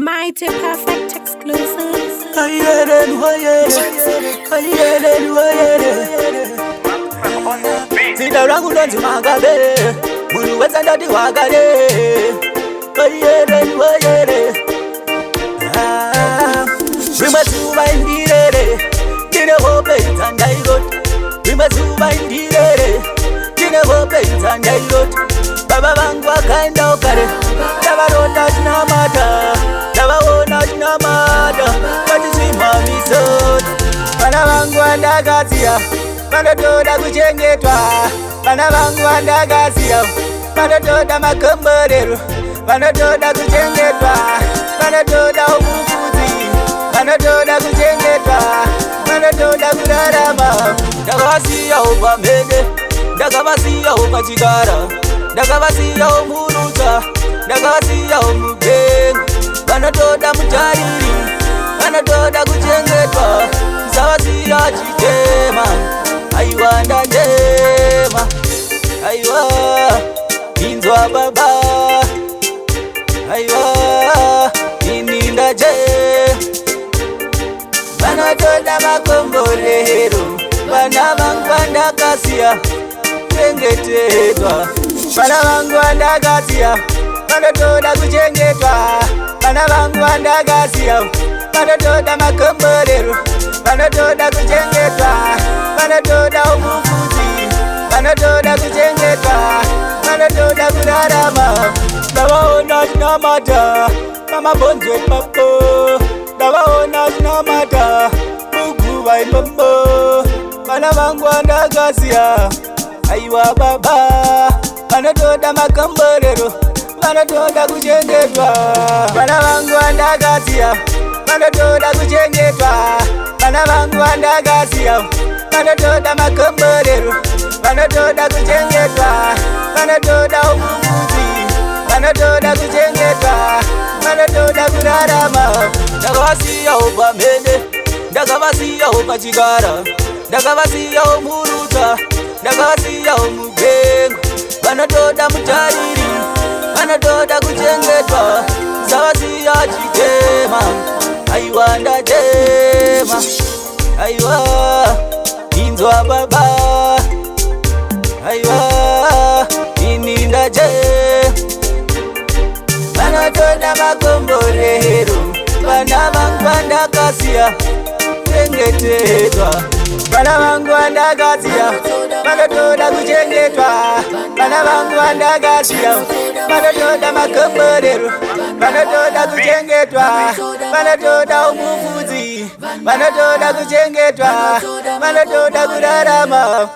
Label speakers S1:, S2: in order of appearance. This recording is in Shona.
S1: Mighty Perfect exclusive.
S2: Zina rangu ndo nzimagabe Mulu weza ndadi wagale Rimazuba indirere Kine hope itandairot Rimazuba indirere Kine hope itandairot Baba bangu wakaenda okare Tabarona tunamata Tabaona tunamata Matizima misot Bana bangu andagazia Manotoda kuchengetwa Bana bangu andagazia Manotoda makomborero Manotoda kuchengetwa Manotoda umufuzi Manotoda kuchengetwa Manotoda kurarama Ndakabasiya upamene Ndakabasiya upachigara Ndakabasiya umuruta Ndakabasiya umugengo Manotoda mutariri Manotoda kuchengetwa Msawasiya chitema Aiwa ndandema Aiwa Inzwa baba Aiwa Inindaje Manotoda makomborero Bana bangu andakasia Chengetedwa Bana bangu andakasia Manotoda kuchengetwa Bana bangu andakasia Manotoda makomborero Manotoda kuchengetwa Manotoda umufuzi Manotoda kuchengetwa Manotoda kurarama Ndabaona tunamata Mama bonzo papo Ndabaona tunamata Mungu wa imambo Bana bangu andagasia Aiwa baba Manotoda makomborero Manotoda kuchengetwa Bana bangu andagasia Manotoda kuchengetwa Bana bangu andagasia Manotoda makomborero Manotoda kuchengetwa Manotoda umufuzi Manotoda kuchengetwa Manotoda kurarama Ndakabasiya upamene Ndakabasiya upachigara Ndakabasiya umuruta Ndakabasiya umugengo Manotoda mutariri Manotoda kuchengetwa Msawasiya chitema Aiwa ndadema Aiwa Inzwa baba Aiwa Inindaje Manotoda makomborero Bana bangu andakasia Chengetedwa Bana bangu andakasia Manotoda kuchengetwa Bana bangu andakasia Manotoda makomborero Manotoda kuchengetwa Manotoda umufuzi Manotoda kuchengetwa Manotoda kurarama